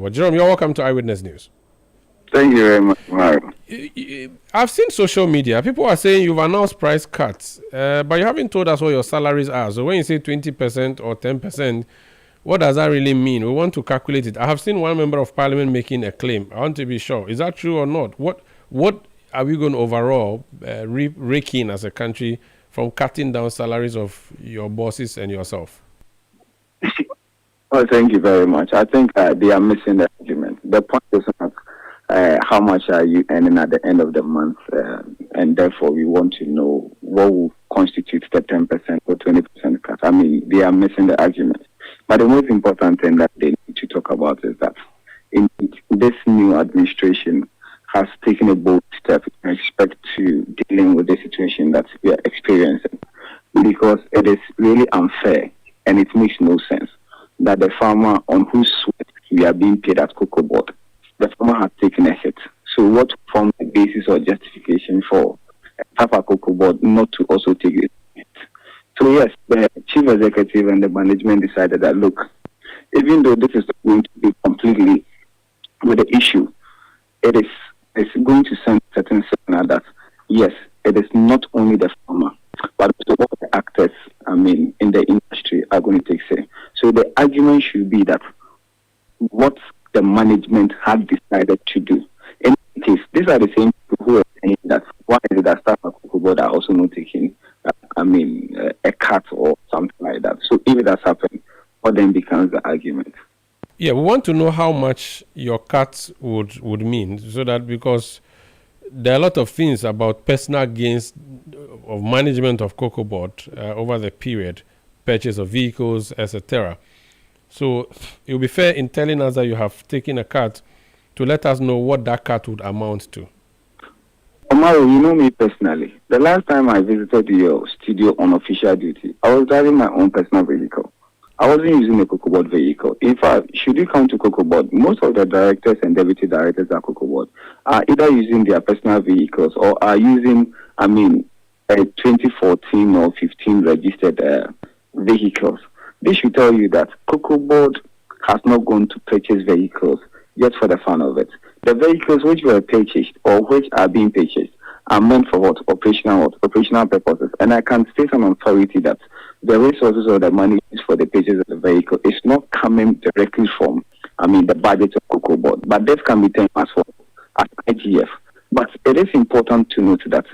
Well, Jerome, you're welcome to Eyewitness News. Thank you very much, Mario. I've seen social media. People are saying you've announced price cuts, but you haven't told us what your salaries are. So when you say 20% or 10%, what does that really mean? We want to calculate it. I have seen one member of parliament making a claim. I want to be sure. Is that true or not? What are we going to overall rake in as a country from cutting down salaries of your bosses and yourself? Well, thank you very much. I think they are missing the argument. The point is not how much are you earning at the end of the month, and therefore we want to know what will constitute the 10% or 20% cut. I mean, they are missing the argument. But the most important thing that they need to talk about is that this new administration has taken a bold step in respect to dealing with the situation that we are experiencing, because it is really unfair and it makes no sense that the farmer on whose sweat we are being paid at COCOBOD, the farmer has taken a hit. So what form the basis or justification for Papa COCOBOD not to also take it? So yes, the chief executive and the management decided that, look, even though this is going to be completely with the issue, it's going to send a certain signal that, yes, it is not only the farmer, but also all the actors, in the industry are going to take say. So the argument should be that what the management had decided to do. In any case, these are the same people who are saying that why is it that staff at COCOBOD are also not taking, a cut or something like that. So if it has happened, what then becomes the argument? Yeah, we want to know how much your cuts would mean, so that because there are a lot of things about personal gains of management of COCOBOD over the period, purchase of vehicles, etc. So it will be fair in telling us that you have taken a cut to let us know what that cut would amount to. Omaro, you know me personally. The last time I visited your studio on official duty, I was driving my own personal vehicle. I wasn't using a COCOBOD vehicle. In fact, should you come to COCOBOD, most of the directors and deputy directors at COCOBOD are either using their personal vehicles or are using, a 2014 or 15 registered vehicles. This should tell you that COCOBOD has not gone to purchase vehicles just for the fun of it. The vehicles which were purchased or which are being purchased are meant for what? Operational purposes. And I can state on authority that the resources or the money used for the purchase of the vehicle is not coming directly from, the budget of COCOBOD. But this can be termed as IGF. But it is important to note that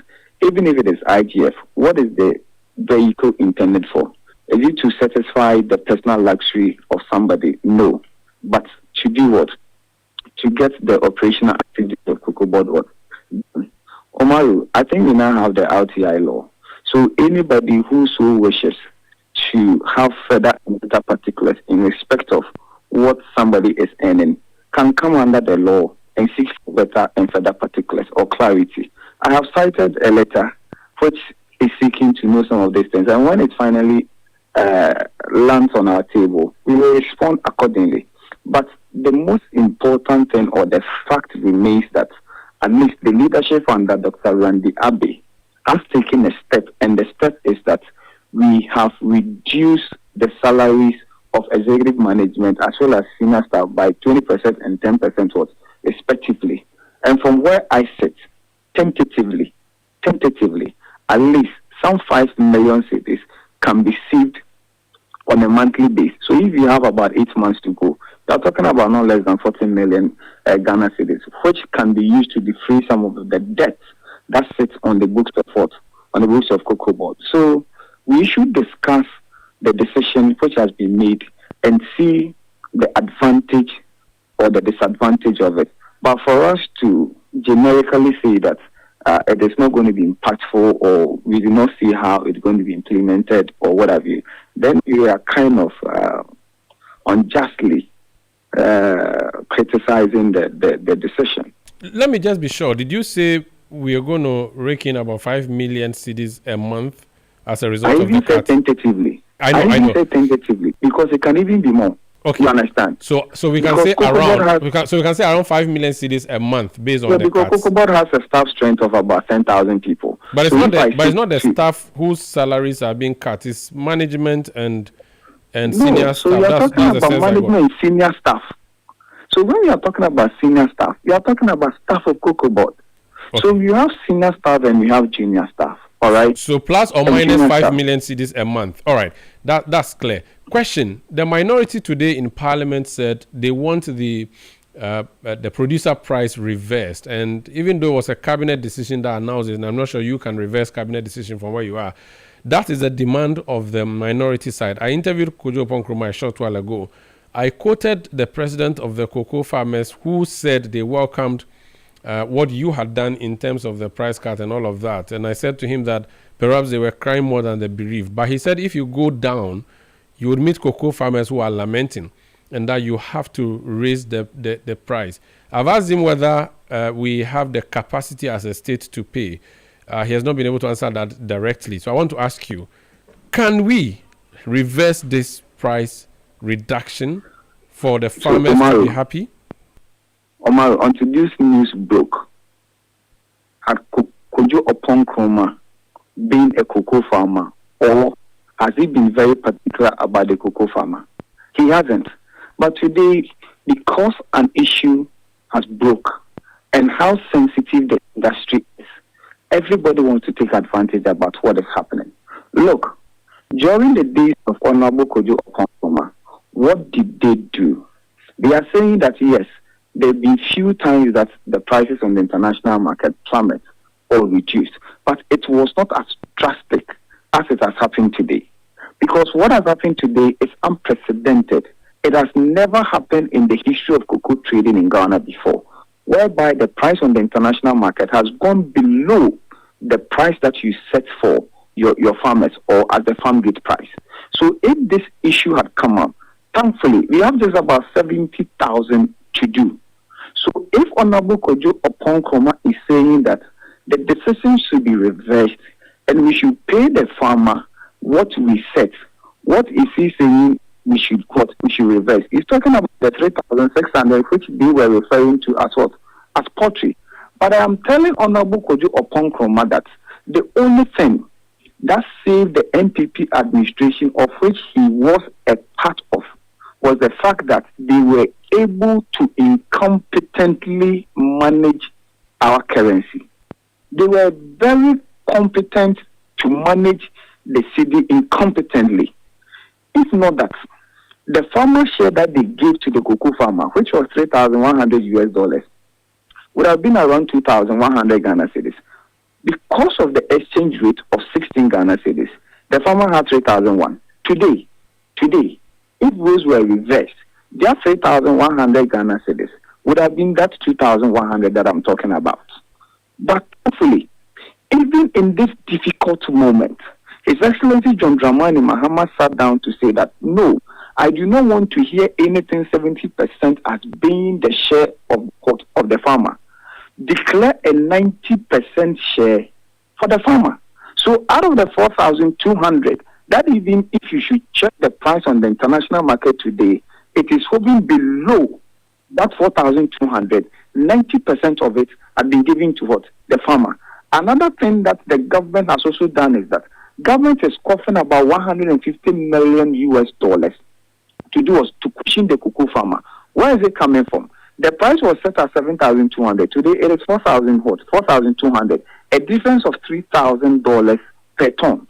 even if it is IGF, what is the vehicle intended for? Is it to satisfy the personal luxury of somebody? No. But to do what? To get the operational activity of COCOBOD what? Omaru, I think we now have the LTI law. So anybody who so wishes to have further and better particulars in respect of what somebody is earning can come under the law and seek for better and further particulars or clarity. I have cited a letter which is seeking to know some of these things, and when it finally lands on our table, we will respond accordingly. But the most important thing or the fact remains that at least the leadership under Dr. Randy Abbey has taken a step, and the step is that we have reduced the salaries of executive management as well as senior staff by 20% and 10% respectively. And from where I sit, tentatively, at least some 5 million cities can be saved on a monthly basis. So if you have about 8 months to go, you're talking about no less than 40 million Ghana cedis, which can be used to defray some of the debts that sits on the books of COCOBOD. So we should discuss the decision which has been made and see the advantage or the disadvantage of it. But for us to generically say that it is not going to be impactful or we do not see how it's going to be implemented or what have you, then you are kind of unjustly criticizing the decision. Let me just be sure. Did you say we are going to rake in about 5 million cedis a month as a result of the cut? I even said tentatively. I know. Said tentatively because it can even be more. Okay. You understand? So we can say around. We can say around 5 million cedis a month based on the cuts. Because COCOBOD has a staff strength of about 10,000 people. But it's not the staff whose salaries are being cut. It's management and senior staff. So you're talking about management and senior staff. So when we are talking about senior staff, we are talking about staff of COCOBOD. Okay. So you have senior staff and we have junior staff. All right. So plus or minus 5 million cedis a month. All right. That's clear. Question: the minority today in Parliament said they want the producer price reversed, and even though it was a cabinet decision that announced it, and I'm not sure you can reverse cabinet decision from where you are, that is a demand of the minority side. I interviewed Kojo Ponkroma a short while ago. I quoted the president of the cocoa farmers who said they welcomed what you had done in terms of the price cut and all of that. And I said to him that perhaps they were crying more than they bereaved. But he said if you go down, you would meet cocoa farmers who are lamenting and that you have to raise the price. I've asked him whether we have the capacity as a state to pay. He has not been able to answer that directly. So I want to ask you, can we reverse this price reduction for the farmers to be happy? Omar, until this news broke, had Kojo Ponkroma been a cocoa farmer, or has he been very particular about the cocoa farmer? He hasn't. But today, because an issue has broke and how sensitive the industry is, everybody wants to take advantage about what is happening. Look, during the days of Honorable Kojo Ponkroma, what did they do? They are saying that yes, there have been few times that the prices on the international market plummet or reduced, but it was not as drastic as it has happened today. Because what has happened today is unprecedented. It has never happened in the history of cocoa trading in Ghana before, whereby the price on the international market has gone below the price that you set for your farmers or at the farm gate price. So if this issue had come up, thankfully, we have just about 70,000 to do. So if Honorable Kojo Ponkroma is saying that the decision should be reversed and we should pay the farmer what we set, what is he saying we should reverse? He's talking about the 3,600 which they were referring to as what? As poultry. But I am telling Honorable Kojo Ponkroma that the only thing that saved the NPP administration, of which he was a part of, was the fact that they were able to incompetently manage our currency. They were very competent to manage the city incompetently. If not that, the farmer share that they gave to the cocoa farmer, which was $3,100 would have been around 2,100 Ghana cedis. Because of the exchange rate of 16 Ghana cedis, the farmer had 3,001. Today, if those were reversed, their 3,100 Ghana cedis would have been that 2,100 that I'm talking about. But hopefully, even in this difficult moment, His Excellency John Dramani Mahama sat down to say that, no, I do not want to hear anything 70% as being the share of the farmer. Declare a 90% share for the farmer. So out of the 4,200, that even if you should check the price on the international market today, it is hovering below that 4,200. 90% of it had been given to what? The farmer. Another thing that the government has also done is that government is coughing about $150 million to do us to cushion the cocoa farmer. Where is it coming from? The price was set at 7,200. Today it is 4,200. A difference of $3,000 per ton.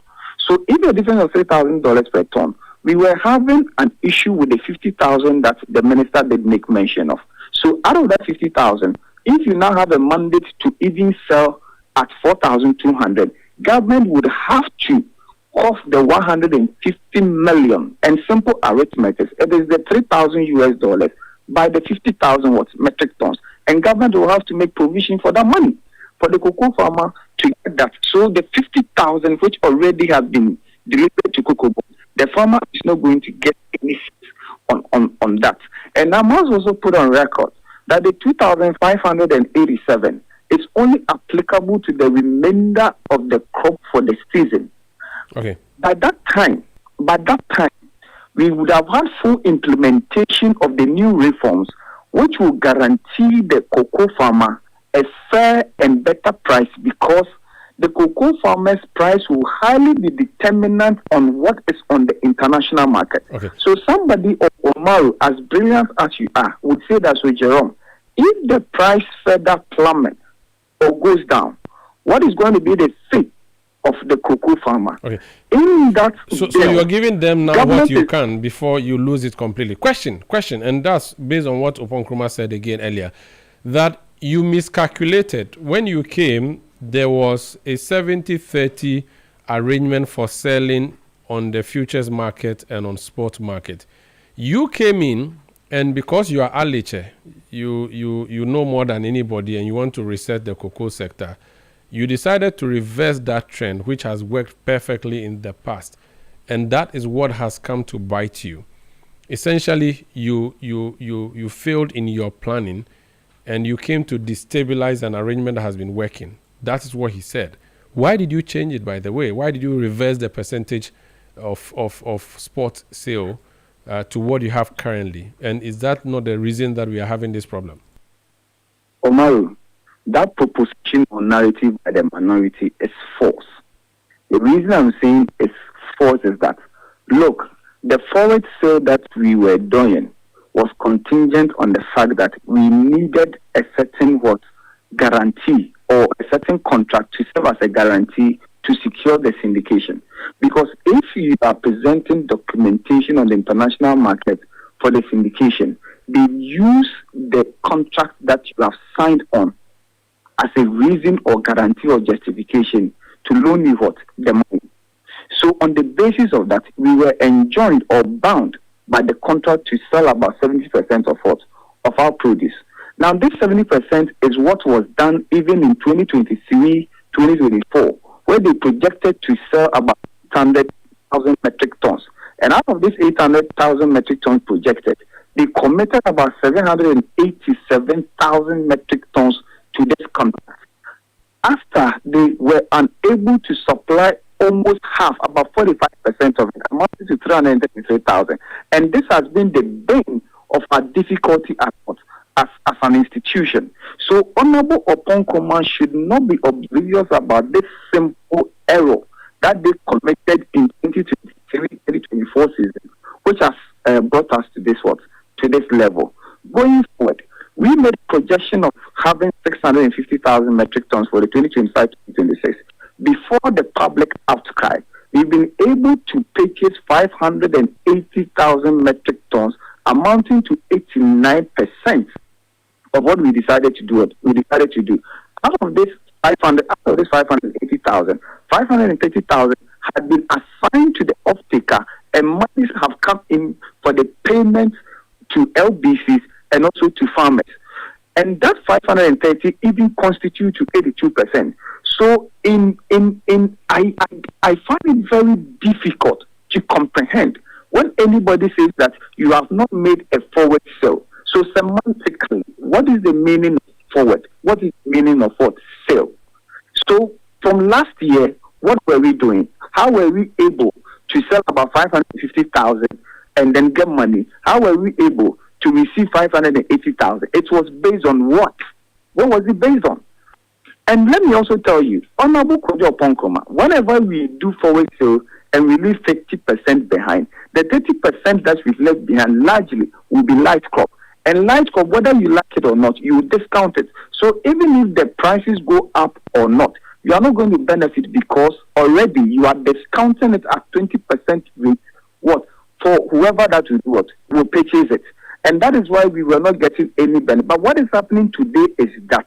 So if a difference of $3,000 per ton, we were having an issue with the 50,000 that the minister did make mention of. So out of that 50,000, if you now have a mandate to even sell at 4,200, government would have to off the 150 million. And simple arithmetic, it is the $3,000 by the 50,000 metric tons. And government will have to make provision for that money for the cocoa farmer to get that. So the 50,000 which already have been delivered to COCOBOD, the farmer is not going to get any on that. And I must also put on record that the 2,587 is only applicable to the remainder of the crop for the season. Okay. By that time, we would have had full implementation of the new reforms, which will guarantee the cocoa farmer a fair and better price, because the cocoa farmers' price will highly be determinant on what is on the international market. Okay. So somebody, Omaru, as brilliant as you are, would say that, so Jerome, if the price further plummets or goes down, what is going to be the fate of the cocoa farmer? Okay. In that So bill, you're giving them now government what you is- can before you lose it completely. Question, and that's based on what Oponkruma said again earlier, that you miscalculated. When you came, there was a 70-30 arrangement for selling on the futures market and on spot market. You came in, and because you are Aliche, you know more than anybody, and you want to reset the cocoa sector, you decided to reverse that trend, which has worked perfectly in the past, and that is what has come to bite you. Essentially, you failed in your planning, and you came to destabilize an arrangement that has been working. That is what he said. Why did you change it, by the way? Why did you reverse the percentage of spot sale to what you have currently? And is that not the reason that we are having this problem? Omaru, that proposition or narrative by the minority is false. The reason I'm saying it's false is that, look, the forward sale that we were doing was contingent on the fact that we needed a certain guarantee or a certain contract to serve as a guarantee to secure the syndication. Because if you are presenting documentation on the international market for the syndication, they use the contract that you have signed on as a reason or guarantee or justification to loan you the money. So on the basis of that, we were enjoined or bound by the contract to sell about 70% of our produce. Now, this 70% is what was done even in 2023, 2024, where they projected to sell about 800,000 metric tons. And out of this 800,000 metric tons projected, they committed about 787,000 metric tons to this contract. After they were unable to supply almost half, about 45% of it, amounting to 333,000. And this has been the bane of our difficulty as an institution. So Honorable Oponkruma should not be oblivious about this simple error that they committed in 2023-2024 season, which has brought us to this level. Going forward, we made a projection of having 650,000 metric tons for the 2025-2026. Before the public outcry, we've been able to purchase 580,000 metric tons, amounting to 89% of what we decided to do. Out of this 580,000, 530,000 had been assigned to the off-taker, and monies have come in for the payment to LBCs and also to farmers. And that 530 even constitutes to 82%. So I find it very difficult to comprehend when anybody says that you have not made a forward sale. So semantically, what is the meaning of forward? What is the meaning of sale? So from last year, what were we doing? How were we able to sell about 550,000 and then get money? How were we able to receive 580,000? It was based on what? What was it based on? And let me also tell you, Honorable Kojo Oponkruma, whenever we do forward sale and we leave 50% behind, the 30% that we left behind largely will be light crop. And light crop, whether you like it or not, you will discount it. So even if the prices go up or not, you are not going to benefit because already you are discounting it at 20% rate. For whoever that will purchase it. And that is why we were not getting any benefit. But what is happening today is that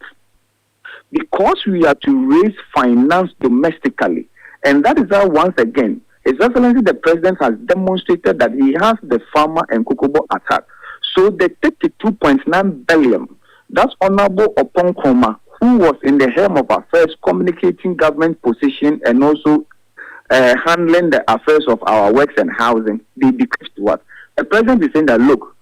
because we are to raise finance domestically, and that is how, once again, His Excellency the President has demonstrated that he has the farmer and COCOBOD at heart. So the 32.9 billion, that's Honorable Oponkruma, who was in the helm of affairs, communicating government position and also handling the affairs of our works and housing, they decreased to what? The President is saying that, look,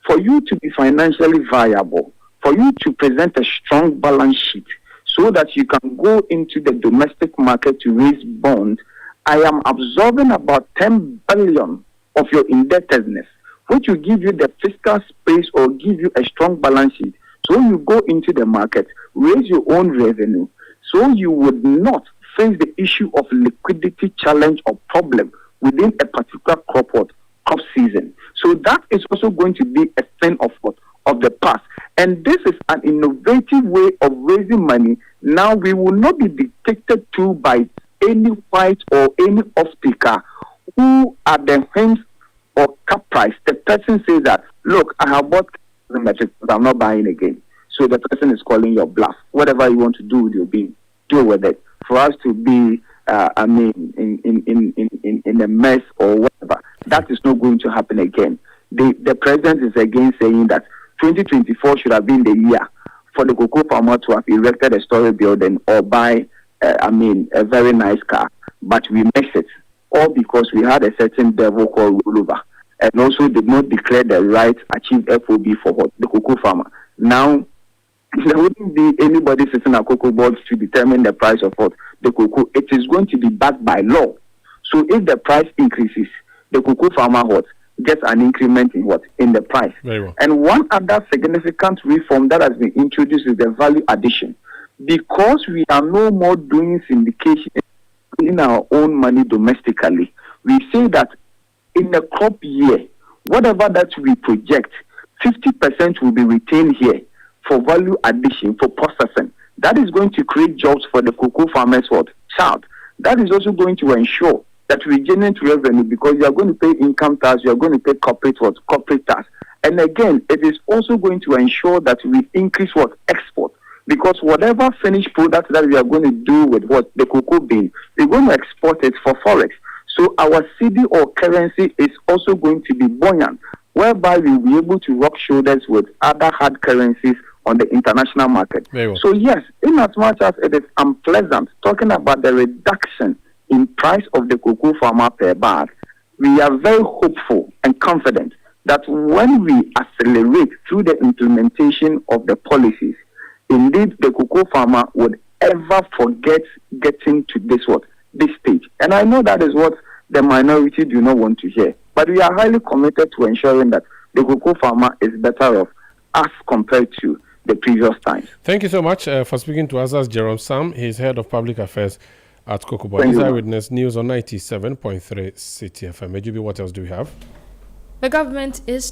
for you to be financially viable, for you to present a strong balance sheet so that you can go into the domestic market to raise bonds, I am absorbing about 10 billion of your indebtedness, which will give you the fiscal space or give you a strong balance sheet. So you go into the market, raise your own revenue, so you would not face the issue of liquidity challenge or problem within a particular crop season. So that is also going to be a thing of the past. And this is an innovative way of raising money. Now we will not be dictated to by any white or any off-speaker who at the hens or cap price. The person says that, look, I have bought the metric, but I'm not buying again. So the person is calling your bluff. Whatever you want to do with your being, deal with it. For us to be, in a mess or whatever, that is not going to happen again. The president is again saying that 2024 should have been the year for the cocoa farmer to have erected a story building or buy, a very nice car. But we missed it, all because we had a certain devil called rollover, and also did not declare the right achieved FOB for what? The cocoa farmer. Now, there wouldn't be anybody sitting at COCOBOD to determine the price of what? The cocoa. It is going to be backed by law. So if the price increases, the cocoa farmer gets an increment in what? In the price. Very well. And one other significant reform that has been introduced is the value addition. Because we are no more doing syndication in our own money domestically, we say that in the crop year, whatever that we project, 50% will be retained here for value addition, for processing. That is going to create jobs for the cocoa farmers child. That is also going to ensure that we generate revenue, because you are going to pay income tax, you are going to pay corporate tax. And again, it is also going to ensure that we increase export. Because whatever finished product that we are going to do with the cocoa bean, we're going to export it for forex. So our cedi or currency is also going to be buoyant, whereby we will be able to rub shoulders with other hard currencies on the international market. Well. So yes, in as much as it is unpleasant talking about the reduction in price of the cocoa farmer per bag, we are very hopeful and confident that when we accelerate through the implementation of the policies, indeed the cocoa farmer would ever forget getting to this stage. And I know that is what the minority do not want to hear. But we are highly committed to ensuring that the cocoa farmer is better off as compared to the previous times. Thank you so much for speaking to us. As Jerome Sam, he's head of public affairs at COCOBOD. This is Eyewitness News on 97.3 Citi FM. Maybe what else do we have? The government is